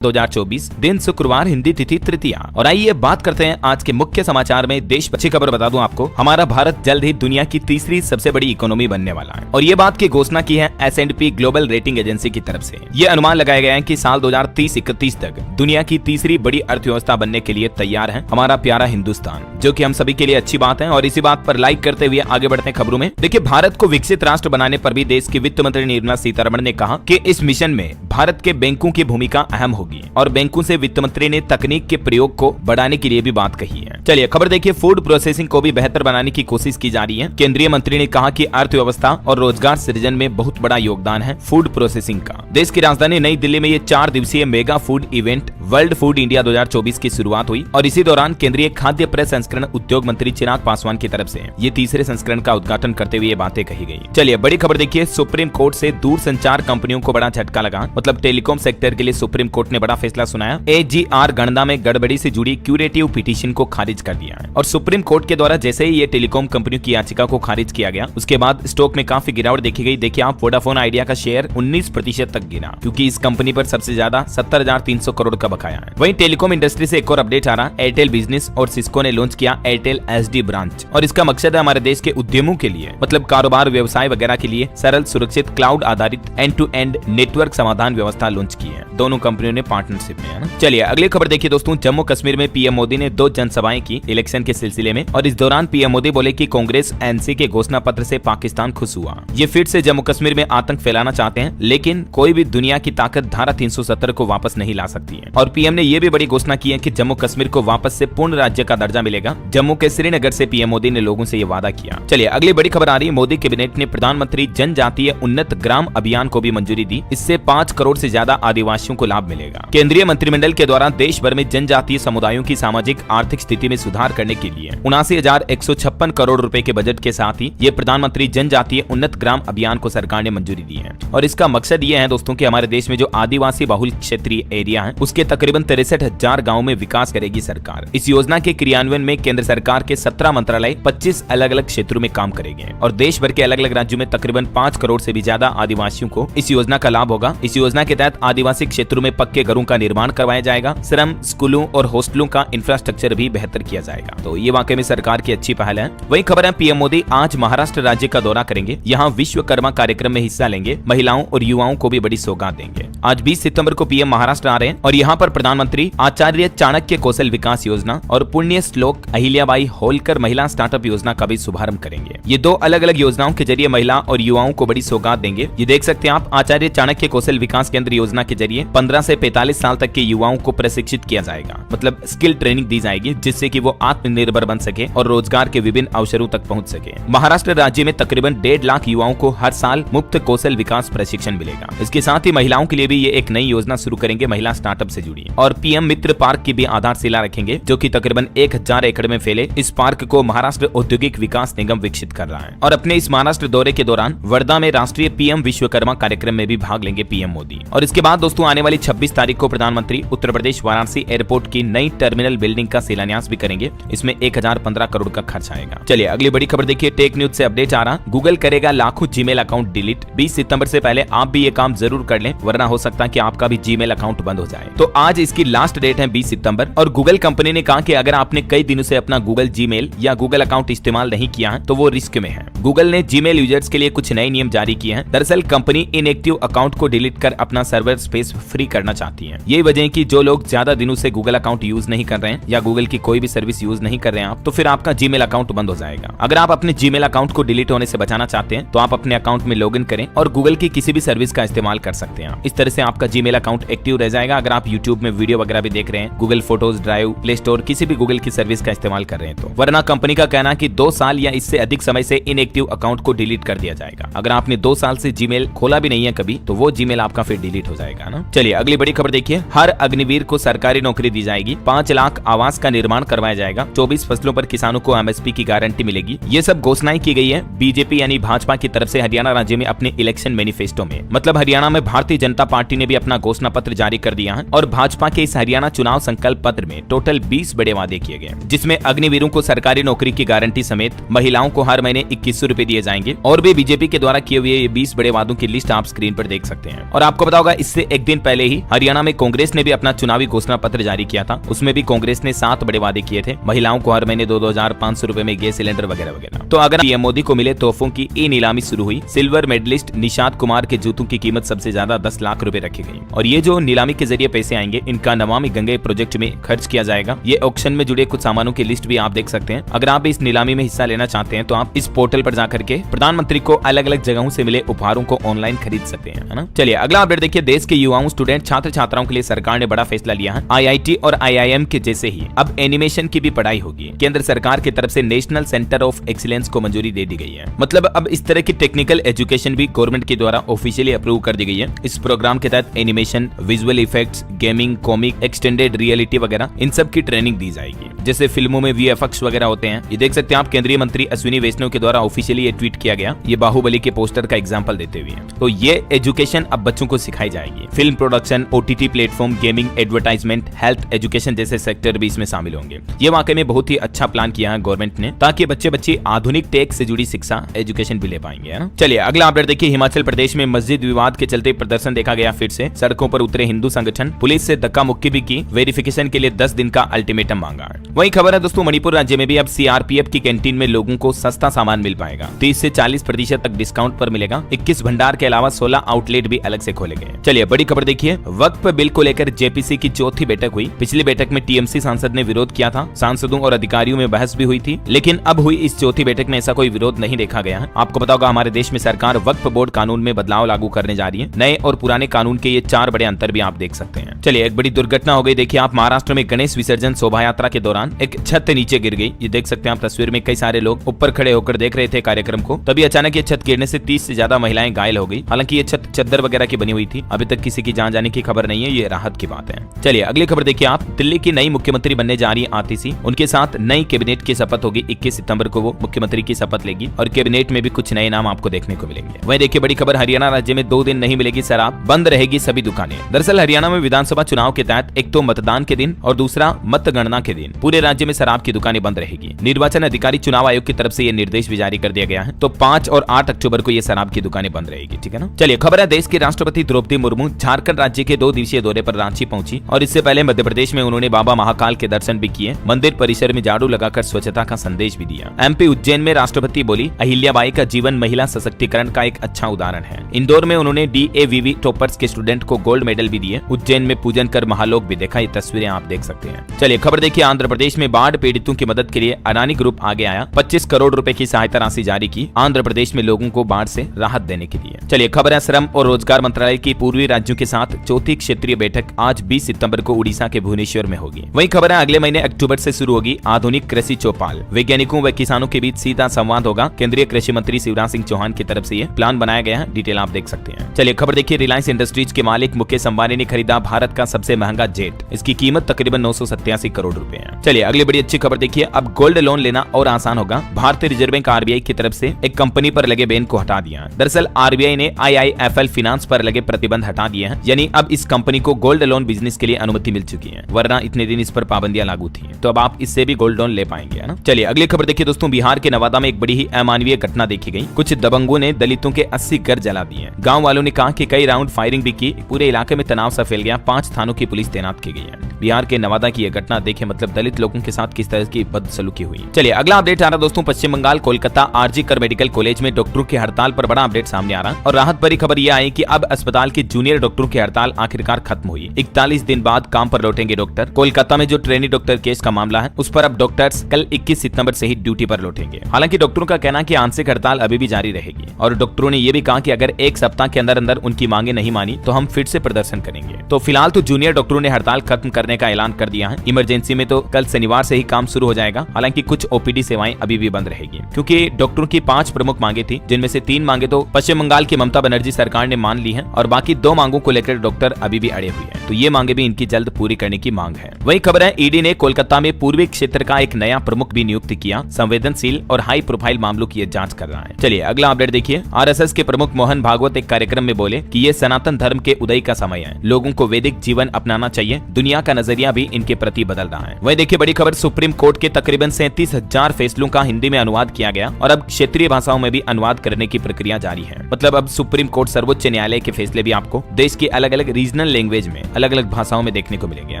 2024 दिन शुक्रवार, हिंदी तिथि तृतीया। और आइए बात करते हैं आज के मुख्य समाचार में। देश अच्छी खबर बता दूं आपको, हमारा भारत जल्द ही दुनिया की तीसरी सबसे बड़ी इकोनॉमी बनने वाला है और ये बात की घोषणा की है S&P ग्लोबल रेटिंग एजेंसी की तरफ से। ये अनुमान लगाया गया है कि साल 2030-31 तक दुनिया की तीसरी बड़ी अर्थव्यवस्था बनने के लिए तैयार है हमारा प्यारा हिंदुस्तान, जो कि हम सभी के लिए अच्छी बात है। और इसी बात पर लाइक करते हुए आगे बढ़ते हैं खबरों में। देखिए, भारत को विकसित राष्ट्र बनाने पर भी देश की वित्त मंत्री निर्मला सीतारमण ने कहा कि इस मिशन में भारत के बैंकों की भूमिका अहम होगी और बैंकों से वित्त मंत्री ने तकनीक के प्रयोग को बढ़ाने के लिए भी बात कही है। चलिए खबर देखिए, फूड प्रोसेसिंग को भी बेहतर बनाने की कोशिश की जा रही है। केंद्रीय मंत्री ने कहा कि अर्थव्यवस्था और रोजगार सृजन में बहुत बड़ा योगदान है फूड प्रोसेसिंग का। देश की राजधानी नई दिल्ली में ये 4 दिवसीय mega food event world food India 2024 की शुरुआत हुई और इसी दौरान केंद्रीय खाद्य प्रसंस्करण उद्योग मंत्री चिराग पासवान की तरफ से ये तीसरे संस्करण का उद्घाटन करते हुए ये बातें कही गई। चलिए बड़ी खबर देखिए, सुप्रीम कोर्ट से दूरसंचार कंपनियों को बड़ा झटका लगा। मतलब टेलीकॉम सेक्टर के लिए सुप्रीम कोर्ट ने बड़ा फैसला सुनाया। AGR गणना में गड़बड़ी से जुड़ी क्यूरेटिव पिटीशन को खारिज कर दिया है और सुप्रीम कोर्ट के द्वारा जैसे ही ये टेलीकॉम कंपनियों की याचिका को खारिज किया गया, उसके बाद स्टॉक में काफी गिरावट देखी गई। देखिए आप, वोडाफोन आइडिया का शेयर 19% तक गिरा क्योंकि इस कंपनी पर सबसे ज्यादा 70,300 करोड़ का बकाया है। वहीं टेलीकॉम इंडस्ट्री से एक और अपडेट आ रहा, एयरटेल बिजनेस और सिस्को ने लॉन्च किया एयरटेल SD ब्रांच और इसका मकसद है हमारे देश के उद्यमों के लिए, मतलब कारोबार व्यवसाय वगैरह के लिए सरल, सुरक्षित, क्लाउड आधारित एंड टू एंड नेटवर्क समाधान व्यवस्था लॉन्च की है। दोनों कंपनियों ने पार्टनरशिप में, है ना। चलिए अगली खबर देखिए दोस्तों, जम्मू कश्मीर में पीएम मोदी ने 2 जनसभाएं की इलेक्शन के सिलसिले में और इस दौरान पीएम मोदी बोले कि कांग्रेस NC के घोषणा पत्र से पाकिस्तान खुश हुआ। ये फिर से जम्मू कश्मीर में आतंक फैलाना चाहते हैं, लेकिन कोई भी दुनिया की ताकत धारा 370 को वापस नहीं ला सकती है। और पीएम ने ये भी बड़ी घोषणा की है कि जम्मू कश्मीर को वापस से पूर्ण राज्य का दर्जा मिलेगा। जम्मू के श्रीनगर से पीएम मोदी ने लोगों से ये वादा किया। चलिए अगली बड़ी खबर आ रही है, मोदी कैबिनेट ने प्रधानमंत्री जनजातीय उन्नत ग्राम अभियान को भी मंजूरी दी। इससे 5 करोड़ से ज्यादा आदिवासियों को लाभ मिलेगा। केंद्रीय मंत्रिमंडल के द्वारा देश भर में जनजातीय समुदायों की सामाजिक आर्थिक स्थिति में सुधार करने के लिए 79,156 करोड़ रुपए के बजट के साथ ही ये प्रधानमंत्री जनजातीय उन्नत ग्राम अभियान को सरकार ने मंजूरी दी है। और इसका मकसद ये है दोस्तों कि हमारे देश में जो आदिवासी बहुल क्षेत्रीय एरिया है, उसके तकरीबन 63,000 गाँव में विकास करेगी सरकार। इस योजना के क्रियान्वयन में केंद्र सरकार के 17 मंत्रालय 25 अलग अलग क्षेत्रों में काम करेंगे और देश भर के अलग अलग राज्यों में तकरीबन 5 करोड़ से भी ज्यादा आदिवासियों को इस योजना का लाभ होगा। इस योजना के तहत आदिवासी क्षेत्रों में पक्के घरों का निर्माण करवाया जाएगा। श्रम, स्कूलों और हॉस्टलों का इंफ्रास्ट्रक्चर भी बेहतर किया जाएगा। तो ये वाकई में सरकार की अच्छी पहल है। वही खबर है, पीएम मोदी आज महाराष्ट्र राज्य का दौरा करेंगे। यहाँ विश्वकर्मा कार्यक्रम में हिस्सा लेंगे। महिलाओं और युवाओं को भी बड़ी सौगात देंगे। आज 20 सितंबर को पीएम महाराष्ट्र आ रहे हैं और यहाँ पर प्रधानमंत्री आचार्य चाणक्य कौशल विकास योजना और पुण्य श्लोक अहिल्याबाई होलकर महिला स्टार्टअप योजना का भी शुभारंभ करेंगे। ये 2 अलग अलग योजनाओं के जरिए महिला और युवाओं को बड़ी सौगात देंगे। ये देख सकते हैं आप, आचार्य चाणक्य कौशल विकास केंद्र योजना के जरिए 15 से 45 साल तक के युवाओं को प्रशिक्षित किया जाएगा। मतलब स्किल ट्रेनिंग दी जाएगी जिससे कि वो आत्मनिर्भर बन सके और रोजगार के विभिन्न अवसरों तक पहुंच सके। महाराष्ट्र राज्य में तकरीबन 1.5 लाख युवाओं को हर साल मुफ्त कौशल विकास प्रशिक्षण मिलेगा। इसके साथ ही महिलाओं के लिए भी ये एक नई योजना शुरू करेंगे, महिला स्टार्टअप से जुड़ी। और पीएम मित्र पार्क की भी आधारशिला रखेंगे, जो कि तकरीबन 1000 एकड़ में फैले। इस पार्क को महाराष्ट्र औद्योगिक विकास निगम विकसित कर रहा है। और अपने इस महाराष्ट्र दौरे के दौरान वर्धा में राष्ट्रीय पीएम विश्वकर्मा कार्यक्रम में भी भाग लेंगे पीएम मोदी। और इसके बाद दोस्तों आने वाली 26 तारीख को प्रधानमंत्री उत्तर प्रदेश वाराणसी एयरपोर्ट की नई टर्मिनल बिल्डिंग का शिलान्यास भी करेंगे। इसमें 1015 करोड़ का खर्च आएगा। चलिए अगली बड़ी खबर देखिए, टेक न्यूज से अपडेट आ रहा, गूगल करेगा लाखों जीमेल अकाउंट डिलीट। 20 सितंबर से पहले आप भी ये काम जरूर कर लें, वरना हो सकता है कि आपका भी जीमेल अकाउंट बंद हो जाए। तो आज इसकी लास्ट डेट है 20 सितंबर और गूगल कंपनी ने कहा कि अगर आपने कई दिनों से अपना गूगल जीमेल या गूगल अकाउंट इस्तेमाल नहीं किया है तो वो रिस्क में है। गूगल ने जीमेल यूजर्स के लिए कुछ नए नियम जारी किए हैं। दरअसल कंपनी इनएक्टिव अकाउंट को डिलीट कर अपना सर्वर स्पेस फ्री करना चाहती है। यही वजह है कि जो लोग ज्यादा दिनों से गूगल अकाउंट यूज नहीं कर रहे हैं या गूगल की कोई भी सर्विस यूज नहीं कर रहे हैं आप, तो फिर आपका जीमेल अकाउंट बंद हो जाएगा। अगर आप अपने जीमेल अकाउंट को डिलीट होने से बचाना चाहते हैं तो आप अपने अकाउंट में लॉगिन करें और गूगल की किसी भी सर्विस का इस्तेमाल कर सकते हैं। इस तरह से आपका जीमेल अकाउंट एक्टिव रह जाएगा। अगर आप यूट्यूब में वीडियो वगैरह भी देख रहे हैं, Google photos, drive, play store, किसी भी गूगल की सर्विस का इस्तेमाल कर रहे हैं तो। वरना कंपनी का कहना है कि 2 साल या इससे अधिक समय से इनएक्टिव अकाउंट को डिलीट कर दिया जाएगा। अगर आपने 2 साल से जीमेल खोला भी नहीं है कभी, तो वो जीमेल आपका फिर डिलीट हो जाएगा ना। चलिए अगली बड़ी खबर देखिए, हर अग्निवीर को सरकारी नौकरी दी जाएगी। 5 लाख आवास का निर्माण करवाया जाएगा। 24 फसलों पर किसानों को MSP की गारंटी मिलेगी। ये सब घोषणाएं की गई है बीजेपी यानी भाजपा की तरफ से हरियाणा राज्य में अपने इलेक्शन मैनिफेस्टो में। मतलब हरियाणा में भारतीय जनता पार्टी ने भी अपना घोषणा पत्र जारी कर दिया है और भाजपा के इस हरियाणा चुनाव संकल्प पत्र में टोटल 20 बड़े वादे किए गए, जिसमें अग्निवीरों को सरकारी नौकरी की गारंटी समेत महिलाओं को हर महीने 2100 रुपए दिए जाएंगे। और भी बीजेपी के द्वारा किए हुए ये 20 बड़े वादों की लिस्ट आप स्क्रीन पर देख सकते हैं। और आपको पता होगा इससे एक दिन पहले ही हरियाणा हरियाणा में कांग्रेस ने भी अपना चुनावी घोषणा पत्र जारी किया था। उसमें भी कांग्रेस ने 7 बड़े वादे किए थे, महिलाओं को हर महीने 2,500 रुपए में गैस सिलेंडर वगैरह वगैरह। तो अगर पीएम मोदी को मिले तोहफों की ई नीलामी शुरू हुई। सिल्वर मेडलिस्ट निशांत कुमार के जूतों की कीमत सबसे ज्यादा 10 लाख रुपए रखी गई और ये जो नीलामी के जरिए पैसे आएंगे इनका नमामि गंगे प्रोजेक्ट में खर्च किया जाएगा। ये ऑक्शन में जुड़े कुछ सामानों की लिस्ट भी आप देख सकते हैं। अगर आप इस नीलामी में हिस्सा लेना चाहते हैं तो आप इस पोर्टल पर जाकर के प्रधानमंत्री को अलग अलग जगहों से मिले उपहारों को ऑनलाइन खरीद सकते हैं, है ना। चलिए अगला अपडेट देखिए। देश के युवाओं, स्टूडेंट, छात्र छात्राओं के लिए सरकार ने बड़ा फैसला लिया है। IIT और IIM के जैसे ही अब एनिमेशन की भी पढ़ाई होगी। केंद्र सरकार की तरफ से नेशनल सेंटर ऑफ एक्सीलेंस को मंजूरी दे दी गई है। मतलब अब इस तरह की टेक्निकल एजुकेशन भी गवर्नमेंट के द्वारा ऑफिशियली अप्रूव कर दी गई है। इस प्रोग्राम के तहत animation, visual effects, gaming, comic, extended reality वगैरह इन सब की ट्रेनिंग दी जाएगी। जैसे फिल्मों में VFX वगैरह होते हैं। ये देख सकते हैं आप, केंद्रीय मंत्री अश्विनी वैष्णव के द्वारा ऑफिशियली ये ट्वीट किया गया, ये बाहुबली के पोस्टर का एग्जांपल देते हुए। तो ये एजुकेशन अब बच्चों को सिखाई जाएगी। Film production, OTT platform, gaming, advertisement, health, education जैसे सेक्टर भी इसमें शामिल होंगे। ये वाकई में बहुत ही अच्छा प्लान किया है गवर्नमेंट ने, ताकि बच्चे आधुनिक टेक से जुड़ी शिक्षा, एजुकेशन भी ले पाएंगे, है ना। चलिए अगला अपडेट देखिए। हिमाचल प्रदेश में मस्जिद विवाद के चलते प्रदर्शन देखा गया। फिर से सड़कों पर उतरे हिंदू संगठन, पुलिस से धक्का मुक्की भी की, वेरिफिकेशन के लिए 10 दिन का अल्टीमेटम मांगा। वही खबर है दोस्तों, मणिपुर राज्य में भी अब CRPF की कैंटीन में लोगों को सस्ता सामान मिल पाएगा। 30 से 40% तक डिस्काउंट पर मिलेगा। 21 भंडार के अलावा 16 आउटलेट भी अलग से खोले गए। चलिए बड़ी खबर देखिए। वक्फ बिल को लेकर JPC की चौथी बैठक हुई। पिछली बैठक में TMC सांसद ने विरोध किया था। सांसदों और अधिकारियों में बहस भी हुई थी, लेकिन अब हुई इस चौथी बैठक में ऐसा कोई विरोध नहीं देखा गया है। आपको पता होगा हमारे देश में सरकार वक्फ बोर्ड कानून में बदलाव लागू करने जा रही है। नए और पुराने कानून के ये 4 बड़े अंतर भी आप देख सकते हैं। चलिए एक बड़ी दुर्घटना हो गई। देखिए आप, महाराष्ट्र में गणेश विसर्जन शोभा यात्रा के दौरान एक छत नीचे गिर गई। ये देख सकते हैं आप तस्वीर में, कई सारे लोग ऊपर खड़े होकर देख रहे थे कार्यक्रम को। तभी अचानक ये छत गिरने से 30 से ज्यादा महिलाएं घायल हो गई। हालांकि ये छत चद्दर वगैरह की बनी हुई थी। अभी तक किसी की जान जाने की खबर नहीं है, ये राहत की बात है। चलिए अगली खबर देखिए आप। दिल्ली की नई मुख्यमंत्री बनने जा रही है आतिशी। उनके साथ नई कैबिनेट की शपथ होगी। 21 सितंबर को वो मुख्यमंत्री की शपथ लेगी और कैबिनेट में भी कुछ नए नाम आपको देखने को मिलेंगे। वहीं देखिए बड़ी खबर, हरियाणा राज्य में 2 दिन नहीं मिलेगी शराब, बंद रहेगी सभी दुकानें। दरअसल हरियाणा में विधानसभा चुनाव के तहत एक तो मतदान के दिन और दूसरा मतगणना के दिन पूरे राज्य में शराब की दुकानें बंद रहेगी। निर्वाचन अधिकारी चुनाव आयोग की तरफ से ये निर्देश भी जारी कर दिया गया है। तो 5 और 8 अक्टूबर को ये शराब की दुकानें बंद रहेगी, ठीक है ना। चलिए खबर है, देश की राष्ट्रपति द्रौपदी मुर्मू झारखंड राज्य के 2 दिवसीय दौरे पर रांची पहुंची और इससे पहले मध्य प्रदेश में उन्होंने बाबा महाकाल के दर्शन भी किए। मंदिर परिसर में झाड़ू लगाकर स्वच्छता का संदेश भी दिया। MP उज्जैन में राष्ट्रपति बोली, अहिल्याबाई का जीवन महिला सशक्तिकरण का एक अच्छा उदाहरण है। इंदौर में उन्होंने DAVV टॉपर्स के स्टूडेंट को गोल्ड मेडल भी दिए। उज्जैन में पूजन कर महालोक भी देखा। ये तस्वीरें आप देख सकते हैं। चलिए खबर देखिए, आंध्र प्रदेश में बाढ़ पीड़ितों की मदद के लिए अडानी ग्रुप आगे आया। 25 करोड़ रुपए की सहायता राशि जारी की आंध्र प्रदेश में लोगों को बाढ़ से राहत देने के लिए। चलिए खबर है, श्रम और रोजगार मंत्रालय की पूर्वी राज्यों के साथ चौथी क्षेत्रीय बैठक आज 20 सितंबर को उड़ीसा के भुवनेश्वर में होगी। वही खबर है, अगले महीने अक्टूबर से शुरू होगी आधुनिक कृषि चौपाल। वैज्ञानिकों व किसानों के बीच सीधा संवाद होगा। केंद्रीय कृषि मंत्री शिवराज सिंह चौहान की तरफ से ये प्लान बनाया गया है। डिटेल आप देख सकते हैं। चलिए खबर देखिए, रिलायंस इंडस्ट्रीज के मालिक मुकेश अंबानी ने खरीदा भारत का सबसे महंगा जेट। इसकी कीमत तकरीबन 987 करोड़ रुपए है। चलिए अगली बड़ी अच्छी खबर देखिए, अब गोल्ड लोन लेना और आसान होगा। भारतीय रिजर्व बैंक RBI की तरफ से एक कंपनी पर लगे बैन को हटा दिया। दरअसल RBI ने IIFL फाइनेंस पर लगे प्रतिबंध हटा दिए हैं, यानी अब इस कंपनी को गोल्ड लोन बिजनेस के लिए अनुमति मिल चुकी है, वरना इतने दिन इस पर पाबंदियां लागू थी। तो अब आप इससे भी गोल्ड लोन ले पाएंगे, है ना। चलिए अगली खबर देखिए दोस्तों, बिहार के नवादा में एक बड़ी ही अमानवीय घटना देखी गई। कुछ दबंगों ने दलितों के 80 घर जला दिए। गांव वालों ने कहा कि कई राउंड फायरिंग भी की। पूरे इलाके में तनाव सा फैल गया। 5 थानों की पुलिस तैनात की गई है। बिहार के नवादा की यह घटना देखे, मतलब दलित लोगों के साथ किस तरह की बदसलूकी हुई। चलिए अगला अपडेट आ रहा दोस्तों, पश्चिम बंगाल कोलकाता RG कर मेडिकल कॉलेज में डॉक्टरों की हड़ताल पर बड़ा अपडेट सामने आ रहा और राहत भरी खबर यह आई कि अब अस्पताल की जूनियर डॉक्टरों की हड़ताल आखिरकार खत्म हुई। 41 दिन बाद काम पर लौटेंगे डॉक्टर। कोलकाता में जो ट्रेनी डॉक्टर केस का मामला है, उस पर अब डॉक्टर्स कल 21 सितंबर से ही ड्यूटी पर लौटेंगे। हालांकि डॉक्टरों का कहना है कि आंशिक हड़ताल अभी भी जारी रहेगी और डॉक्टरों ने यह भी कहा कि अगर एक सप्ताह के अंदर अंदर उनकी मांगे नहीं मानी तो हम फिर से प्रदर्शन करेंगे। तो फिलहाल तो जूनियर डॉक्टरों ने हड़ताल खत्म करने का ऐलान कर दिया है। इमरजेंसी में तो कल शनिवार से ही काम शुरू हो जाएगा। हालांकि कुछ OPD सेवाएं अभी भी बंद रहेगी, क्योंकि डॉक्टरों की 5 प्रमुख मांगे थी, जिनमें से 3 मांगे तो पश्चिम बंगाल की ममता बनर्जी सरकार ने मान ली है और बाकी 2 मांगों को लेकर डॉक्टर अभी भी अड़े हुए हैं। तो ये मांगे भी इनकी जल्द पूरी करने की मांग है। वही खबर है, ED ने कोलकाता में पूर्वी क्षेत्र का एक नया प्रमुख भी नियुक्त किया। संवेदनशील और हाई प्रोफाइल मामलों की जांच कर रहा है। चलिए अगला अपडेट देखिए, RSS के प्रमुख मोहन भागवत एक कार्यक्रम में बोले कि ये सनातन धर्म के उदय का समय है। लोगों को वैदिक जीवन अपनाना चाहिए। दुनिया का नजरिया भी इनके प्रति बदल रहा है। वही देखिए बड़ी खबर, सुप्रीम कोर्ट के तकरीबन 37,000 फैसलों का हिंदी में अनुवाद किया गया और अब क्षेत्रीय भाषाओं में भी अनुवाद करने की प्रक्रिया जारी है। मतलब अब सुप्रीम कोर्ट सर्वोच्च न्यायालय के फैसले भी आपको देश के अलग अलग रीजनल रीजनल लैंग्वेज में अलग अलग भाषाओं में देखने को मिलेंगे, है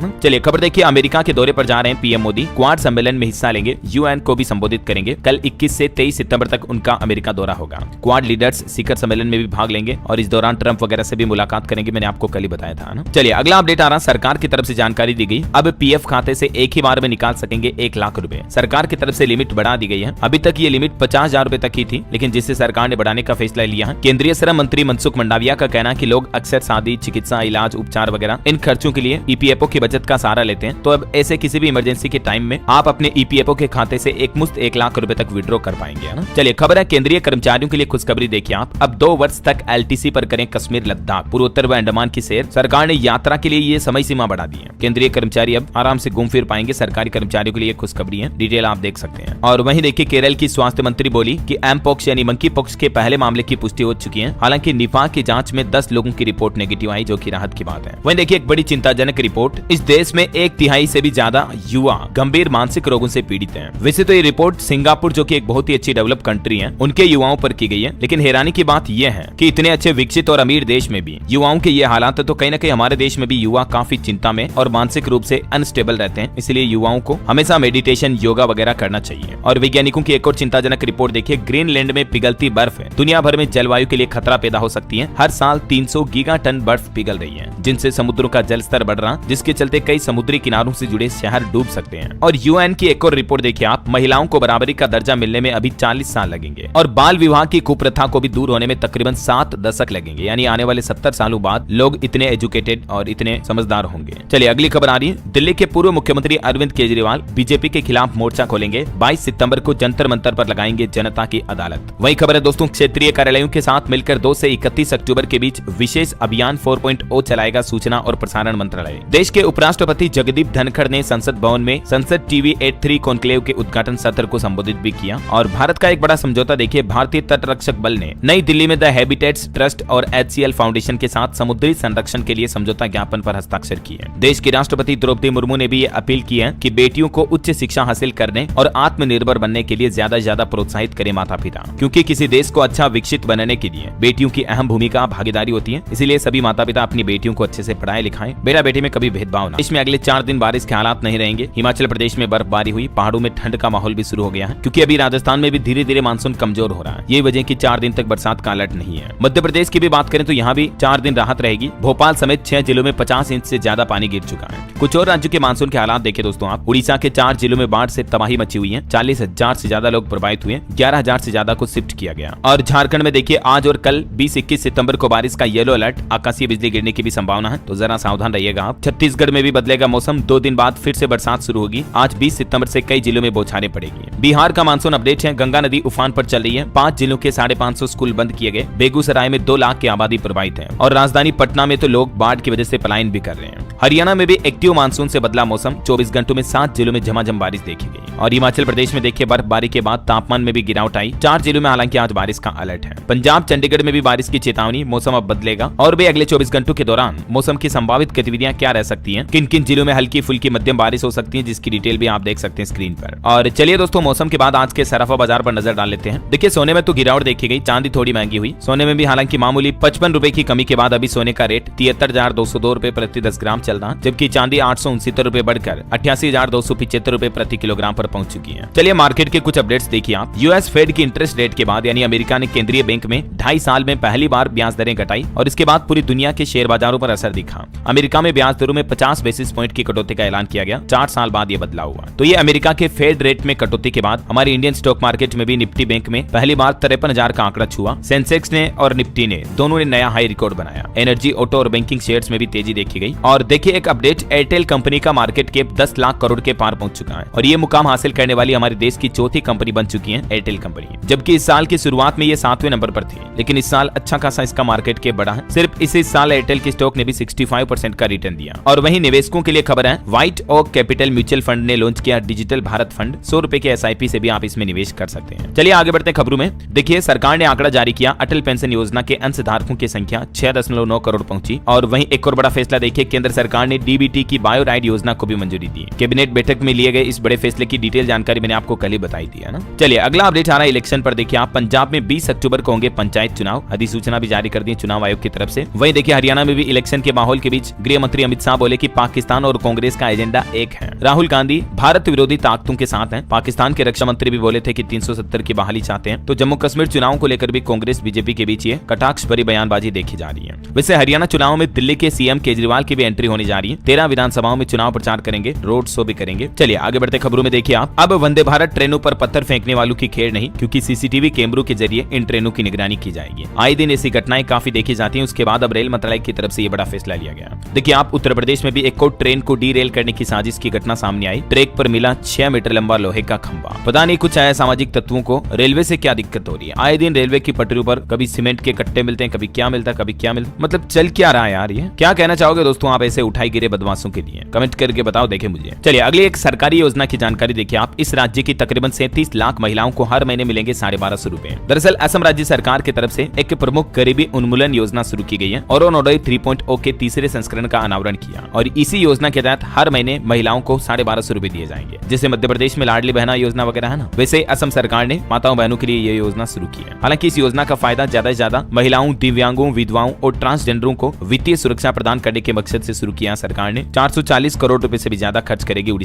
ना। चलिए खबर देखिए, अमेरिका के दौरे पर जा रहे हैं पीएम मोदी, क्वाड सम्मेलन में हिस्सा लेंगे, यूएन को भी संबोधित करेंगे। कल 21 से 23 सितंबर तक उनका अमेरिका दौरा होगा। क्वाड लीडर्स शिखर सम्मेलन में भी भाग लेंगे और इस दौरान ट्रंप वगैरह से भी मुलाकात करेंगे, मैंने आपको कल ही बताया था ना। चलिए अगला अपडेट आ रहा, सरकार की तरफ से जानकारी दी गई, अब पीएफ खाते से एक ही बार में निकाल सकेंगे 1 लाख रुपए। सरकार की तरफ से लिमिट बढ़ा दी गई है। अभी तक ये लिमिट 50,000 रुपए तक ही थी, लेकिन जिससे सरकार ने बढ़ाने का फैसला लिया है। केंद्रीय श्रम मंत्री मनसुख मंडाविया का कहना है कि लोग अक्सर शादी, चिकित्सा, इलाज, उपचार वगैरह इन खर्चों के लिए ईपीएफओ की बचत का सहारा लेते हैं। तो अब ऐसे किसी भी इमरजेंसी के टाइम में आप अपने ईपीएफओ के खाते से एक मुश्त 1 लाख रुपए तक विड्रॉ कर पाएंगे, है ना। चलिए खबर है, केंद्रीय कर्मचारियों के लिए खुशखबरी देखिए आप, अब 2 वर्ष तक एलटीसी पर करें कश्मीर, लद्दाख, पूर्वोत्तर व अंडमान की सैर। सरकार ने यात्रा के लिए ये समय सीमा बढ़ा दी है। केंद्रीय कर्मचारी अब आराम से घूम फिर पाएंगे। सरकारी कर्मचारियों के लिए खुशखबरी है, डिटेल आप देख सकते हैं। और वहीं देखिए, केरल की स्वास्थ्य मंत्री बोली कि एम पॉक्स यानी मंकी पॉक्स के पहले मामले की पुष्टि हो चुकी है। हालांकि निफा की जांच में 10 लोगों की रिपोर्ट नेगेटिव आई, जो कि राहत की बात है। वहीं देखिए, एक बड़ी चिंताजनक रिपोर्ट, इस देश में 1/3 से भी ज्यादा युवा गंभीर मानसिक रोगों से पीड़ित हैं। वैसे तो ये रिपोर्ट सिंगापुर, जो कि एक बहुत ही अच्छी डेवलप कंट्री है, उनके युवाओं पर की गई है, लेकिन हैरानी की बात यह है कि इतने अच्छे विकसित और अमीर देश में भी युवाओं के ये हालात है, तो कहीं ना कहीं हमारे देश में भी युवा काफी चिंता में और मानसिक रूप से अनस्टेबल रहते हैं। इसलिए युवाओं को हमेशा मेडिटेशन, योगा वगैरह करना चाहिए। और वैज्ञानिकों की एक और चिंताजनक रिपोर्ट देखिए, ग्रीनलैंड में पिघलती बर्फ है, दुनिया भर में जलवायु के लिए खतरा पैदा हो सकती है। हर साल 300 गीगाटन बर्फ पिघल रही है, जिनसे समुद्रों का जल स्तर बढ़ रहा, जिसके चलते कई समुद्री किनारों से जुड़े शहर डूब सकते हैं। और यूएन की एक और रिपोर्ट देखिए आप, महिलाओं को बराबरी का दर्जा मिलने में अभी 40 साल लगेंगे और बाल विवाह की कुप्रथा को भी दूर होने में तकरीबन 7 दशक लगेंगे। यानी आने वाले 70 सालों बाद लोग इतने एजुकेटेड और इतने समझदार होंगे। चलिए अगली खबर आ रही है, दिल्ली के पूर्व मुख्यमंत्री अरविंद केजरीवाल बीजेपी के खिलाफ मोर्चा खोलेंगे। 22 सितंबर को जंतर मंतर पर लगाएंगे जनता की अदालत। वही खबर है दोस्तों, क्षेत्रीय कार्यालयों के साथ मिलकर 2 से 31 अक्टूबर के बीच विशेष अभियान 4.0 चलाएगा सूचना और प्रसारण मंत्रालय। देश के उपराष्ट्रपति जगदीप धनखड़ ने संसद भवन में संसद टीवी 83 कॉन्क्लेव के उद्घाटन सत्र को संबोधित भी किया। और भारत का एक बड़ा समझौता देखिए, भारतीय तटरक्षक बल ने नई दिल्ली में द हैबिटेट्स ट्रस्ट और HCL फाउंडेशन के साथ समुद्री संरक्षण के लिए समझौता ज्ञापन पर हस्ताक्षर किए। देश की राष्ट्रपति द्रौपदी मुर्मू ने भी ये अपील की है कि बेटियों को उच्च शिक्षा हासिल करने और आत्मनिर्भर बनने के लिए ज्यादा से ज्यादा प्रोत्साहित करें माता पिता, क्योंकि किसी देश को अच्छा विकसित बनाने के लिए बेटियों की अहम भूमिका, भागीदारी होती है। इसीलिए सभी माता पिता अपनी बेटियों को अच्छे से पढ़ाए लिखाएं, बेटा बेटी में कभी भेदभाव ना। इसमें अगले 4 दिन बारिश के हालात नहीं रहेंगे। हिमाचल प्रदेश में बर्फबारी हुई, पहाड़ों में ठंड का माहौल भी शुरू हो गया है, क्योंकि अभी राजस्थान में भी धीरे धीरे मानसून कमजोर हो रहा है। ये वजह की 4 दिन तक बरसात का अलर्ट नहीं है। मध्य प्रदेश की भी बात करें तो यहाँ भी 4 दिन राहत रहेगी। भोपाल समेत 6 जिलों में 50 इंच से ज्यादा पानी गिर चुका है। कुछ और राज्यों के मानसून के हालात देखें दोस्तों आप, उड़ीसा के 4 जिलों में बाढ़ से तबाही मची हुई है। 40,000 से ज्यादा लोग प्रभावित हुए, 11,000 से ज्यादा को शिफ्ट किया गया। और झारखंड में देखिए, आज और कल 20-21 सितंबर को बारिश का येलो अलर्ट, आकाशीय बिजली गिरने की भी संभावना है, तो जरा सावधान रहिएगा आप। छत्तीसगढ़ में भी बदलेगा मौसम, 2 दिन बाद फिर से बरसात शुरू होगी। आज 20 सितंबर से कई जिलों में बौछारें पड़ेगी। बिहार का मानसून अपडेट है, गंगा नदी उफान पर चल रही है। 5 जिलों के 550 स्कूल बंद किए गए। बेगूसराय में 2 लाख की आबादी प्रभावित है और राजधानी पटना में तो लोग बाढ़ की वजह से पलायन भी कर रहे हैं। हरियाणा में भी एक्टिव मानसून से बदला मौसम, 24 घंटों में 7 जिलों में झमाझम बारिश देखी गई। और हिमाचल प्रदेश में देखिए, बर्फबारी के बाद तापमान में भी गिरावट आई। 4 जिलों में हालांकि आज बारिश का अलर्ट है। पंजाब, चंडीगढ़ में भी बारिश की चेतावनी, मौसम अब बदलेगा। और भी अगले 24 घंटों के दौरान मौसम की संभावित गतिविधियां क्या रह सकती हैं, किन किन जिलों में हल्की फुल्की मध्यम बारिश हो सकती है, जिसकी डिटेल भी आप देख सकते हैं स्क्रीन पर। और चलिए दोस्तों, मौसम के बाद आज के सराफा बाजार पर नजर डाल लेते हैं। देखिए, सोने में तो गिरावट देखी गई, चांदी थोड़ी महंगी हुई। सोने में भी हालांकि मामूली 55 रुपए की कमी के बाद अभी सोने का रेट 73,202 रुपए प्रति 10 ग्राम चल रहा, जबकि चांदी 869 रुपए बढ़कर 88,275 रुपए प्रति किलोग्राम पर पहुंच चुकी है। चलिए मार्केट के कुछ अपडेट्स देखिए आप। यूएस फेड की इंटरेस्ट रेट के बाद यानी अमेरिका ने केंद्रीय बैंक में 2.5 साल में पहली बार ब्याज दरें घटाई और इसके बाद पूरी दुनिया के शेयर बाजारों पर असर दिखा। अमेरिका में ब्याज दरों में 50 बेसिस पॉइंट की कटौती का ऐलान किया गया। 4 साल बाद ये बदलाव हुआ। तो ये अमेरिका के फेड रेट में कटौती के बाद हमारे इंडियन स्टॉक मार्केट में भी निफ्टी बैंक में पहली बार 53,000 का आंकड़ा छुआ। सेंसेक्स ने और निफ्टी ने दोनों ने नया हाई रिकॉर्ड बनाया। एनर्जी, ऑटो और बैंकिंग शेयर्स में भी तेजी देखी गई। और देखिए एक अपडेट, एयरटेल कंपनी का मार्केट कैप 10 लाख करोड़ के पार पहुंच चुका है और ये मुकाम हासिल करने वाली हमारे देश की चौथी कंपनी बन चुकी है एयरटेल कंपनी, जबकि इस साल की शुरुआत में ये 7वें नंबर पर थी। लेकिन इस साल अच्छा खासा इसका मार्केट कैप बढ़ा है। सिर्फ इसी साल एयरटेल की स्टॉक ने भी 65% का रिटर्न दिया। और वहीं निवेशकों के लिए खबर है, White Oak Capital mutual fund ने लॉन्च किया डिजिटल भारत फंड। 100 रुपए के SIP से भी आप इसमें निवेश कर सकते हैं। चलिए आगे बढ़ते हैं खबरों में। देखिए, सरकार ने आंकड़ा जारी किया, अटल पेंशन योजना के अंशधारकों की संख्या 6.9 करोड़ पहुंची। और वहीं एक और बड़ा फैसला देखिए, केंद्र सरकार ने DBT की बायो राइड योजना को भी मंजूरी दी। कैबिनेट बैठक में लिए गए इस बड़े फैसले की डिटेल जानकारी मैंने आपको कल ही बताई दी है ना। चलिए अगला अपडेट आ रहा है इलेक्शन पर। देखिए आप, पंजाब में 20 अक्टूबर को होंगे पंचायत चुनाव, अधिसूचना भी जारी कर दी चुनाव आयोग की तरफ से। वहीं देखिए हरियाणा में भी इलेक्शन के माहौल के बीच गृह मंत्री अमित शाह बोले कि पाकिस्तान और कांग्रेस का एजेंडा एक है। राहुल गांधी भारत विरोधी ताकतों के साथ हैं। पाकिस्तान के रक्षा मंत्री भी बोले थे कि 370 की बहाली चाहते हैं। तो जम्मू कश्मीर चुनाव को लेकर भी कांग्रेस बीजेपी के बीच ये कटाक्ष भरी बयानबाजी देखी जा रही है। वैसे हरियाणा चुनाव में दिल्ली के सीएम केजरीवाल की भी एंट्री होने जा रही है। 13 विधानसभाओं में चुनाव प्रचार करेंगे, रोड शो भी करेंगे। चलिए आगे बढ़ते खबरों में। देखिए आप, अब वंदे भारत ट्रेनों पर पत्थर फेंकने वालों की खेड़ नहीं, क्योंकि सीसीटीवी कैमरों के जरिए इन ट्रेनों की निगरानी की जाएगी। आए दिन ऐसी घटनाएं काफी देखी जाती हैं। उसके बाद अब रेल मंत्रालय की तरफ से ये बड़ा फैसला लिया गया। देखिए आप, उत्तर प्रदेश में भी एक और ट्रेन को डीरेल करने की साजिश की घटना सामने आई। ट्रैक पर मिला 6 मीटर लंबा लोहे का खंभा। पता नहीं कुछ असामाजिक तत्वों को रेलवे से क्या दिक्कत हो रही है। आए दिन रेलवे की पटरियों पर कभी सीमेंट के कट्टे मिलते हैं, कभी क्या मिलता है, कभी क्या मिलता, मतलब चल क्या रहा है यार ये। क्या कहना चाहोगे दोस्तों आप ऐसे उठाई गिरे बदमाशों के लिए? कमेंट करके बताओ, देखे मुझे। चलिए अगली एक सरकारी योजना की जानकारी देखिए आप। इस राज्य की तकरीबन 37 लाख महिलाओं को हर महीने मिलेंगे 1250 रुपए। दरअसल असम राज्य सरकार की तरफ से एक प्रमुख गरीबी उन्मूलन योजना शुरू की गई है और अरुणोदय 3.0 के तीसरे संस्करण का अनावरण किया। और इसी योजना के तहत हर महीने महिलाओं को 1250 रुपए दिए जाएंगे। जैसे मध्य प्रदेश में लाडली बहना योजना वगैरह है ना, वैसे असम सरकार ने माताओं बहनों के लिए ये योजना शुरू की है। हालांकि इस योजना का फायदा ज्यादा से ज्यादा महिलाओं, दिव्यांगों, विधवाओं और ट्रांसजेंडरों को वित्तीय सुरक्षा प्रदान करने के मकसद से शुरू किया सरकार ने। 440 करोड़ रुपए से भी ज्यादा खर्च करेगी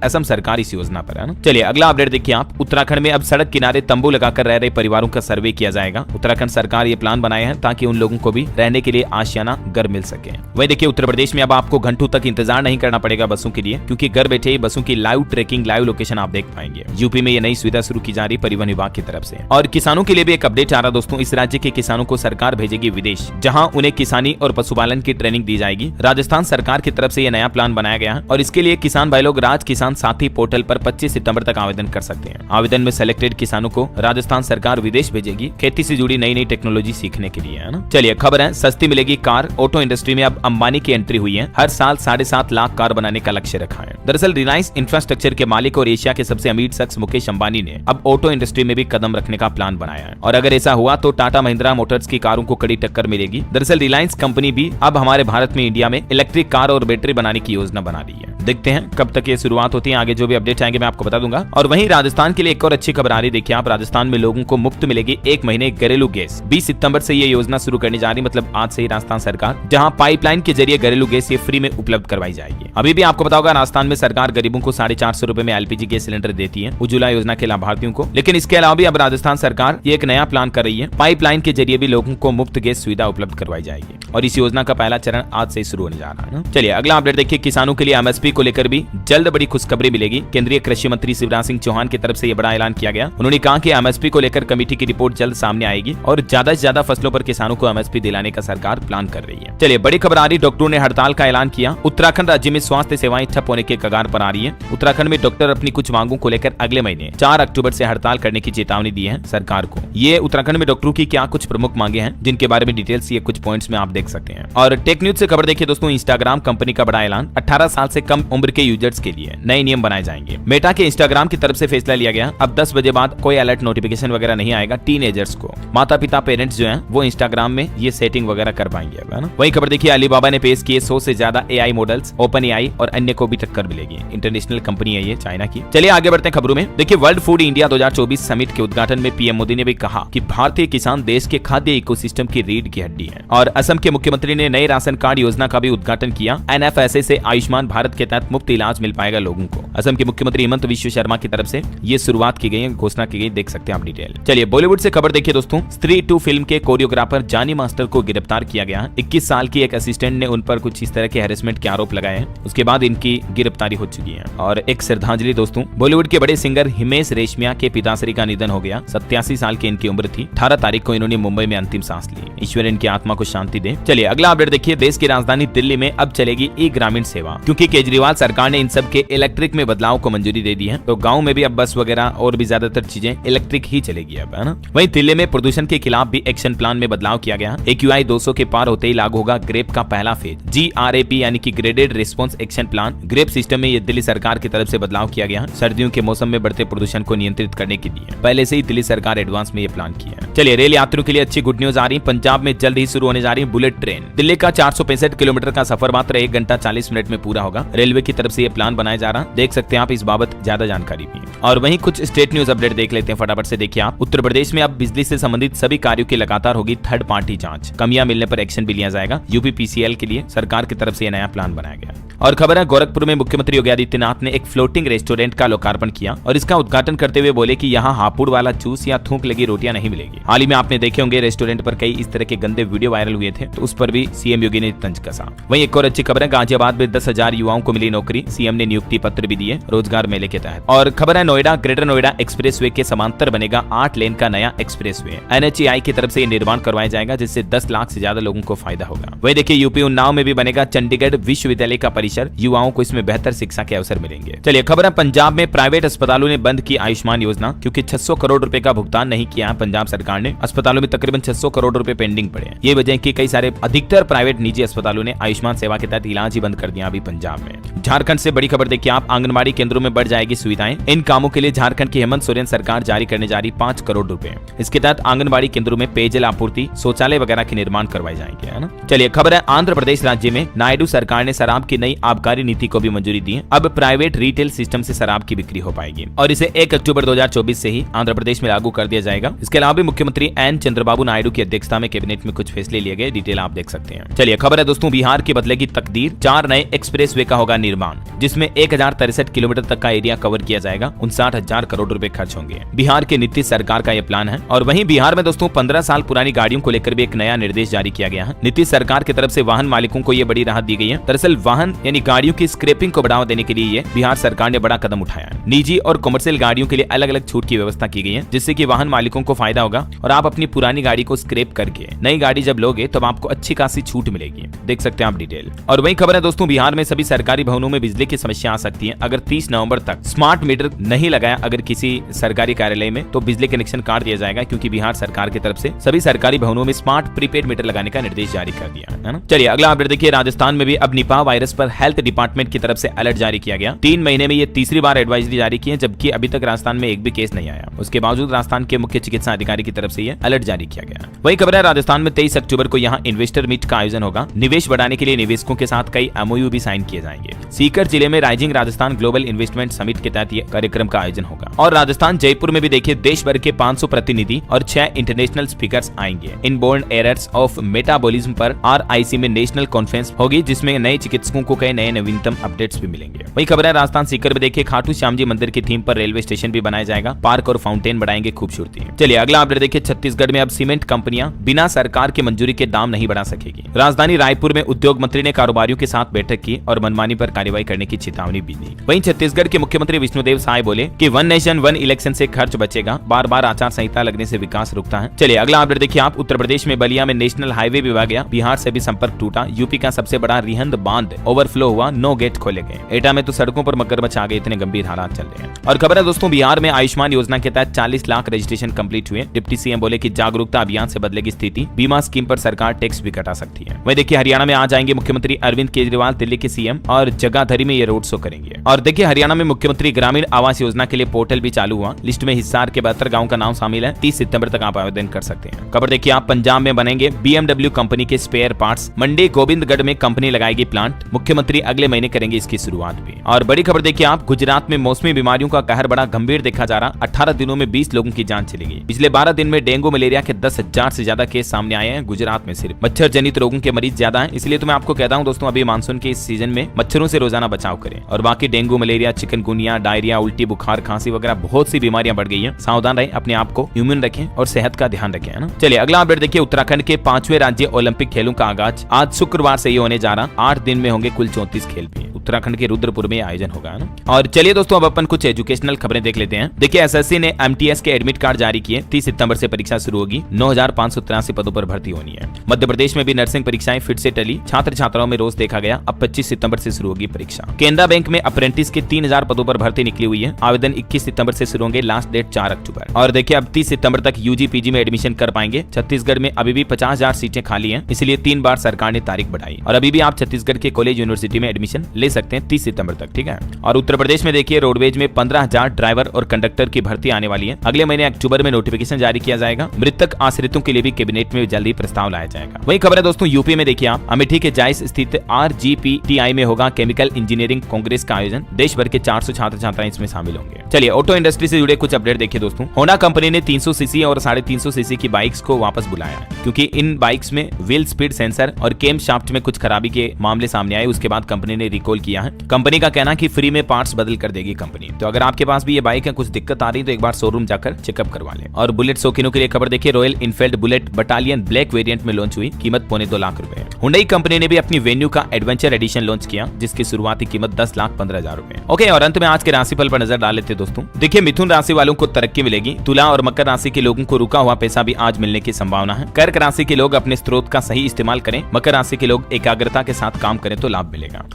असम सरकार इस योजना पर, है ना। चलिए अगला अपडेट देखिए आप। उत्तराखंड में अब सड़क किनारे तंबू लगाकर रह रहे परिवारों का सर्वे किया जाएगा। उत्तराखंड सरकार ये प्लान बनाया है ताकि उन लोगों को भी रहने के लिए आशियाना घर मिल सके। वही देखिए उत्तर प्रदेश में अब आपको घंटों तक इंतजार नहीं करना पड़ेगा बसों के लिए, क्योंकि घर बैठे ही बसों की लाइव ट्रैकिंग, लाइव लोकेशन आप देख पाएंगे। यूपी में ये नई सुविधा शुरू की जा रही परिवहन विभाग की तरफ से। और किसानों के लिए भी एक अपडेट आ रहा दोस्तों। इस राज्य के किसानों को सरकार भेजेगी विदेश, जहां उन्हें किसानी और पशुपालन की ट्रेनिंग दी जाएगी। राजस्थान सरकार की तरफ से यह नया प्लान बनाया गया है और इसके लिए किसान भाई लोग राज किसान साथी पोर्टल पर 25 सितंबर तक आवेदन कर सकते हैं। आवेदन में सिलेक्टेड किसानों को राजस्थान सरकार विदेश भेजेगी खेती से जुड़ी नई नई टेक्नोलॉजी सीखने के लिए, है ना। चलिए खबर है, सस्ती मिलेगी कार। ऑटो इंडस्ट्री में अब अंबानी की एंट्री हुई है। हर साल 7.5 लाख कार बनाने का लक्ष्य रखा है। दरअसल रिलायंस इंफ्रास्ट्रक्चर के मालिक और एशिया के सबसे अमीर शख्स मुकेश अंबानी ने अब ऑटो इंडस्ट्री में भी कदम रखने का प्लान बनाया है। और अगर ऐसा हुआ तो टाटा महिंद्रा मोटर्स की कारों को कड़ी टक्कर मिलेगी। दरअसल रिलायंस कंपनी भी अब हमारे भारत में, इंडिया में इलेक्ट्रिक कार और बैटरी बनाने की योजना बना रही है। देखते हैं कब तक ये शुरुआत होती है। आगे जो भी अपडेट आएंगे मैं आपको बता दूंगा। और वहीं राजस्थान के लिए एक और अच्छी खबर आ रही। देखिए आप, राजस्थान में लोगों को मुफ्त मिलेगी 1 महीने घरेलू गैस। 20 सितंबर से ये योजना शुरू करने जा रही, मतलब आज से ही राजस्थान सरकार, जहां पाइपलाइन के जरिए घरेलू गैस ये फ्री में उपलब्ध करवाई जाएगी। अभी भी आपको बताओगा राजस्थान में सरकार गरीबों को 450 रुपए में एलपीजी गैस सिलेंडर देती है, उज्ज्वला योजना के लाभार्थियों को। लेकिन इसके अलावा भी अब राजस्थान सरकार ये एक नया प्लान कर रही है। पाइपलाइन के जरिए भी लोगों को मुफ्त गैस सुविधा उपलब्ध करवाई जाएगी और इस योजना का पहला चरण आज से शुरू होने जा रहा है। चलिए अगला अपडेट देखिए। किसानों के लिए एमएसपी को लेकर भी जल्द बड़ी खुशखबरी मिलेगी। केंद्रीय कृषि मंत्री शिवराज सिंह चौहान की तरफ से यह बड़ा ऐलान किया गया। उन्होंने कहा कि एमएसपी को लेकर कमेटी की रिपोर्ट जल्द सामने आएगी और ज्यादा से ज्यादा फसलों पर किसानों को एमएसपी दिलाने का सरकार प्लान कर रही है। चलिए बड़ी खबर आ रही, डॉक्टरों ने हड़ताल का ऐलान किया। उत्तराखंड राज्य में स्वास्थ्य सेवाएं ठप होने के कगार पर आ रही है। उत्तराखंड में डॉक्टर अपनी कुछ मांगों को लेकर अगले महीने 4 अक्टूबर से हड़ताल करने की चेतावनी दी है सरकार को। ये उत्तराखंड में डॉक्टरों की क्या कुछ प्रमुख मांगे हैं, जिनके बारे में डिटेल्स ये कुछ पॉइंट्स में आप देख सकते हैं। और टेक न्यूज से खबर देखिए दोस्तों। इंस्टाग्राम कंपनी का बड़ा ऐलान, 18 साल से कम उम्र के यूजर्स के लिए नए नियम बनाए जाएंगे। मेटा के इंस्टाग्राम की तरफ से फैसला लिया गया, अब 10 बजे बाद कोई अलर्ट नोटिफिकेशन वगैरह नहीं आएगा टीनेजर्स को। माता पिता पेरेंट्स जो हैं वो इंस्टाग्राम में ये सेटिंग वगैरह कर पाएंगे, है ना। वही खबर देखिए, अलीबाबा ने पेश किए 100 से ज्यादा एआई मॉडल्स। ओपन एआई और अन्य को भी टक्कर मिलेगी। इंटरनेशनल कंपनी है ये, चाइना की। चलिए आगे बढ़ते हैं खबरों में। देखिए वर्ल्ड फूड इंडिया 2024 समिट के उद्घाटन में पीएम मोदी ने भी कहा कि भारतीय किसान देश के खाद्य इकोसिस्टम की रीढ़ की हड्डी है। और असम के मुख्यमंत्री ने नए राशन कार्ड योजना का भी उद्घाटन किया। एनएफएसए से आयुष्मान भारत के तहत मुफ्त इलाज मिल पाएगा लोगों को। असम के मुख्यमंत्री हिमंत विश्व शर्मा की तरफ से ये शुरुआत की गई है, घोषणा की गई, देख सकते हैं आप डिटेल। चलिए बॉलीवुड से खबर देखिए दोस्तों। स्त्री 2 फिल्म के कोरियोग्राफर जानी मास्टर को गिरफ्तार किया गया। 21 साल की एक असिस्टेंट ने उन पर कुछ इस तरह के हैरेसमेंट के आरोप लगाए हैं। उसके बाद इनकी गिरफ्तारी हो चुकी है। और एक श्रद्धांजलि दोस्तों, बॉलीवुड के बड़े सिंगर हिमेश रेशमिया के पिताश्री का निधन हो गया। 87 साल की इनकी उम्र थी। 18 तारीख को इन्होंने मुंबई में अंतिम सांस ली। ईश्वर इनकी आत्मा को शांति दे। चलिए अगला अपडेट देखिए। देश की राजधानी दिल्ली में अब चलेगी ई ग्रामीण सेवा, क्योंकि केजरीवाल सरकार ने इन सब के इलेक्ट्रिक में बदलाव को मंजूरी दे दी है। तो गाँव में भी अब बस वगैरह और भी ज्यादातर चीजें इलेक्ट्रिक ही चलेगी अब, है ना। वहीं दिल्ली में प्रदूषण के खिलाफ भी एक्शन प्लान में बदलाव किया गया। AQI 200 के पार होते ही लागू होगा ग्रेप का पहला फेज, GRAP यानी कि graded response action plan. GRAP system में ये दिल्ली सरकार की तरफ से बदलाव किया गया। सर्दियों के मौसम में बढ़ते प्रदूषण को नियंत्रित करने के लिए पहले से ही दिल्ली सरकार एडवांस में ये प्लान किया है। चलिए रेल यात्रियों के लिए अच्छी गुड न्यूज आ रही है। पंजाब में जल्द ही शुरू होने जा रही है बुलेट ट्रेन। दिल्ली का 465 किलोमीटर का सफर मात्र 1 घंटा 40 मिनट में पूरा होगा। रेलवे रेलवे की तरफ से ये प्लान बनाया जा रहा, देख सकते हैं आप इस बाबत ज्यादा जानकारी भी। और वहीं कुछ स्टेट न्यूज अपडेट देख लेते हैं फटाफट से। देखिए आप, उत्तर प्रदेश में अब बिजली से संबंधित सभी कार्यों की लगातार होगी थर्ड पार्टी जांच, कमियां मिलने पर एक्शन भी लिया जाएगा। यूपीपीसीएल के लिए सरकार की तरफ से नया प्लान बनाया गया। और खबर है, गोरखपुर में मुख्यमंत्री योगी आदित्यनाथ ने एक फ्लोटिंग रेस्टोरेंट का लोकार्पण किया और इसका उद्घाटन करते हुए बोले कि यहाँ हापुड़ वाला जूस या थूक लगी रोटियां नहीं मिलेगी। हाल ही में आपने देखे होंगे रेस्टोरेंट पर कई इस तरह के गंदे वीडियो वायरल हुए थे, तो उस पर भी सीएम योगी ने तंज कसा। वहीं एक और अच्छी खबर है, गाजियाबाद में 10,000 युवाओं को मिली नौकरी, सीएम ने नियुक्ति पत्र भी दिए रोजगार मेले के तहत। और खबर है, नोएडा ग्रेटर नोएडा एक्सप्रेसवे के समांतर बनेगा 8 लेन का नया एक्सप्रेसवे। NHAI की तरफ से निर्माण करवाया जाएगा, जिससे 10 लाख से ज्यादा लोगों को फायदा होगा। वही देखिए, यूपी उन्नाव में भी बनेगा चंडीगढ़ विश्वविद्यालय का परिसर, युवाओं को इसमें बेहतर शिक्षा के अवसर मिलेंगे। चलिए खबर है, पंजाब में प्राइवेट अस्पतालों ने बंद की आयुष्मान योजना, क्योंकि 600 करोड़ रुपए का भुगतान नहीं किया पंजाब सरकार ने। अस्पतालों में तकरीबन 600 करोड़ रुपए पेंडिंग पड़े। ये वजह कि कई सारे अधिकतर प्राइवेट निजी अस्पतालों ने आयुष्मान सेवा के तहत इलाज ही बंद कर दिया अभी पंजाब में। झारखंड से बड़ी खबर देखिए आप, आंगनबाड़ी केंद्रों में बढ़ जाएगी सुविधाएं। इन कामों के लिए झारखंड की हेमंत सोरेन सरकार जारी करने जा रही 5 करोड़ रुपए। इसके तहत आंगनबाड़ी केंद्रों में पेयजल आपूर्ति, शौचालय वगैरह के निर्माण करवाए जाएंगे, है ना। चलिए खबर है, आंध्र प्रदेश राज्य में नायडू सरकार ने शराब की नई आबकारी नीति को भी मंजूरी दी है। अब प्राइवेट रिटेल सिस्टम से शराब की बिक्री हो पाएगी और इसे 1 अक्टूबर 2024 से ही आंध्र प्रदेश में लागू कर दिया जाएगा। इसके अलावा भी मुख्यमंत्री एन चंद्रबाबू नायडू की अध्यक्षता में कैबिनेट में कुछ फैसले लिए गए, डिटेल आप देख सकते हैं। चलिए खबर है दोस्तों, बिहार की बदलेगी तकदीर, 4 नए एक्सप्रेसवे का होगा निर्माण, जिसमें 1063 किलोमीटर तक का एरिया कवर किया जाएगा। 59,000 करोड़ रुपए खर्च होंगे। बिहार के नीतीश सरकार का यह प्लान है। और वहीं बिहार में दोस्तों 15 साल पुरानी गाड़ियों को लेकर भी एक नया निर्देश जारी किया गया है। नीतीश सरकार की तरफ से वाहन मालिकों को यह बड़ी राहत दी गई है। दरअसल वाहन यानी गाड़ियों की स्क्रैपिंग को बढ़ावा देने के लिए ये बिहार सरकार ने बड़ा कदम उठाया है। निजी और कमर्शियल गाड़ियों के लिए अलग अलग छूट की व्यवस्था की गई है, जिससे कि वाहन मालिकों को फायदा होगा और आप अपनी पुरानी गाड़ी को स्क्रैप करके नई गाड़ी जब लोगे तब आपको अच्छी खासी छूट मिलेगी, देख सकते हैं आप डिटेल। और वही खबर है दोस्तों, बिहार में सभी सरकारी भवनों में बिजली की समस्या आ सकती है अगर 30 नवंबर तक स्मार्ट मीटर नहीं लगाया अगर किसी सरकारी कार्यालय में, तो बिजली कनेक्शन काट दिया जाएगा, क्योंकि बिहार सरकार की तरफ से सभी सरकारी भवनों में स्मार्ट प्रीपेड मीटर लगाने का निर्देश जारी कर दिया है ना। चलिए अगला अपडेट देखिए, राजस्थान में भी अब निपाह वायरस पर हेल्थ डिपार्टमेंट की तरफ से अलर्ट जारी किया गया। 3 महीने में ये तीसरी बार एडवाइजरी जारी की है, जबकि अभी तक राजस्थान में एक भी केस नहीं आया। उसके बावजूद राजस्थान के मुख्य चिकित्सा अधिकारी की तरफ से ये अलर्ट जारी किया गया। वही खबर है, राजस्थान में 23 अक्टूबर को यहाँ इन्वेस्टर मीट का आयोजन होगा। निवेश बढ़ाने के लिए निवेशकों के साथ कई MOU भी साइन किए जाएंगे। सीकर जिले में rising Rajasthan global investment summit के तहत ये कार्यक्रम का आयोजन होगा। और राजस्थान जयपुर में भी देखिए, देश भर के 500 प्रतिनिधि और 6 इंटरनेशनल स्पीकर्स आएंगे। इनबोर्न एरर्स ऑफ मेटाबॉलिज्म पर RIC में नेशनल कॉन्फ्रेंस होगी, जिसमें नए चिकित्सकों को कई नए नवीनतम अपडेट्स भी मिलेंगे। वही खबर है, राजस्थान सीकर में देखिए, खाटू श्याम जी मंदिर की थीम पर रेलवे स्टेशन भी बनाया जाएगा। पार्क और फाउंटेन बढ़ाएंगे खूबसूरती। चलिए अगला अपडेट देखिए, छत्तीसगढ़ में अब सीमेंट कंपनियां बिना सरकार की मंजूरी के दाम नहीं बढ़ा सकेगी। राजधानी रायपुर में उद्योग मंत्री ने कारोबारियों के साथ बैठक की और मनमानी पर कार्रवाई करने की चेतावनी भी दी। वहीं छत्तीसगढ़ के मुख्यमंत्री विष्णुदेव साय बोले कि 1 नेशन 1 इलेक्शन से खर्च बचेगा, बार बार आचार संहिता लगने से विकास रुकता है। चलिए अगला अपडेट देखिए आप, उत्तर प्रदेश में बलिया में नेशनल हाईवे विभाग गया, बिहार से भी संपर्क टूटा। यूपी का सबसे बड़ा रिहंद बांध ओवरफ्लो हुआ, 9 गेट खोले गए। एटा में तो सड़कों पर मगरमच्छ आ गए, इतने गंभीर हालात चल रहे हैं। और खबर है दोस्तों, बिहार में आयुष्मान योजना के तहत 40 लाख रजिस्ट्रेशन कंप्लीट हुए। डिप्टी सीएम बोले कि जागरूकता अभियान से बदलेगी स्थिति, बीमा स्कीम पर सरकार टैक्स भी घटा सकती है। वही देखिए, हरियाणा में आ जाएंगे मुख्यमंत्री अरविंद केजरीवाल, दिल्ली के सीएम, और जगाधरी में ये रोड शो करेंगे। और देखिए, हरियाणा में मुख्यमंत्री ग्रामीण आवास योजना के लिए पोर्टल भी चालू हुआ। लिस्ट में हिसार के 72 गाँव का नाम शामिल है। 30 सितंबर तक आप आवेदन कर सकते हैं। खबर देखिए आप, पंजाब में बनेंगे BMW कंपनी के स्पेयर पार्ट्स। मंडी गोविंदगढ़ में कंपनी लगाएगी प्लांट। मुख्यमंत्री अगले महीने करेंगे इसकी शुरुआत भी। और बड़ी खबर देखिए आप, गुजरात में मौसमी बीमारियों का कहर बड़ा गंभीर देखा जा रहा। 18 दिनों में 20 लोगों की जान चली गई। पिछले 12 दिन में डेंगू मलेरिया के 10,000 से ज्यादा केस सामने आए हैं गुजरात में। सिर्फ मच्छर जनित रोगों के मरीज ज्यादा हैं, इसलिए तो मैं आपको कहता हूं दोस्तों, अभी मानसून के इस सीजन में मच्छरों से रोजाना बचाव करें। और बाकी डेंगू मलेरिया, चिकनगुनिया, डायरिया, उल्टी, बुखार, खांसी वगैरह बहुत सी बीमारियां बढ़ गई हैं। सावधान रहें, अपने आप को इम्यून रखें और सेहत का ध्यान रखें, है ना। चलिए अगला अपडेट देखिए, उत्तराखंड के 5वें राज्य ओलंपिक खेलों का आगाज आज शुक्रवार से ही होने जा रहा। 8 दिन में होंगे कुल 34 खेल भी। उत्तराखंड के रुद्रपुर में आयोजन होगा ना। और चलिए दोस्तों, अब अपन कुछ एजुकेशनल खबरें देख लेते हैं। देखिए, एसएससी ने MTS के एडमिट कार्ड जारी किए। 30 सितंबर से परीक्षा शुरू होगी। 9,583 पदों पर भर्ती होनी है। मध्य प्रदेश में भी नर्सिंग परीक्षाएं फिर से टली। छात्र छात्राओं में रोष देखा गया। अब 25 सितंबर से शुरू होगी परीक्षा। केनरा बैंक में अप्रेंटिस के 3,000 पदों पर भर्ती निकली हुई है। आवेदन 21 सितंबर से शुरू होंगे, लास्ट डेट 4 अक्टूबर। और देखिए, अब 30 सितंबर तक UG PG में एडमिशन कर पाएंगे। छत्तीसगढ़ में अभी भी 50,000 सीटें खाली हैं, इसलिए 3 बार सरकार ने तारीख बढ़ाई। और अभी भी आप छत्तीसगढ़ के कॉलेज यूनिवर्सिटी में एडमिशन ले सकते हैं 30 सितंबर तक, ठीक है। और उत्तर प्रदेश में देखिए, रोडवेज में 15,000 ड्राइवर और कंडक्टर की भर्ती आने वाली है। अगले महीने अक्टूबर में नोटिफिकेशन जारी किया जाएगा। मृतक आश्रितों के लिए भी कैबिनेट में जल्दी प्रस्ताव लाया जाएगा। वही खबर है दोस्तों, यूपी में देखिए आप, अमेठी के जायस स्थित RGPTI में होगा केमिकल इंजीनियरिंग कांग्रेस का आयोजन। देश भर के 400 छात्र छात्राएं इसमें शामिल होंगे। चलिए ऑटो इंडस्ट्री से जुड़े कुछ अपडेट देखिए दोस्तों। होंडा कंपनी ने 300 सीसी और 350 सीसी की बाइक्स को वापस बुलाया है, क्योंकि इन बाइक्स में व्हील स्पीड सेंसर और केम शाफ्ट में कुछ खराबी के मामले सामने आए। उसके बाद कंपनी ने रिकॉल किया है। कंपनी का कहना है कि फ्री में पार्ट्स बदल कर देगी कंपनी। तो अगर आपके पास भी ये बाइक है, कुछ दिक्कत आ रही है तो एक बार शोरूम जाकर चेकअप करवा लें। और बुलेट शौकीनों के लिए खबर देखिए, royal Enfield bullet battalion black variant में लॉन्च हुई, कीमत 2.25 लाख रुपए। हुंडई कंपनी ने भी अपनी वेन्यू का एडवेंचर एडिशन लॉन्च किया, जिसकी शुरुआती कीमत 10,15,000 रुपए। ओके, और अंत में आज के राशिफल पर नजर डाल लेते दोस्तों। देखिए, मिथुन राशि वालों को तरक्की मिलेगी। तुला और मकर राशि के लोगों को रुका हुआ पैसा भी आज मिलने की संभावना है। कर्क राशि के लोग अपने स्रोत का सही इस्तेमाल करें। मकर राशि के लोग एकाग्रता के साथ काम करें तो लाभ मिलेगा।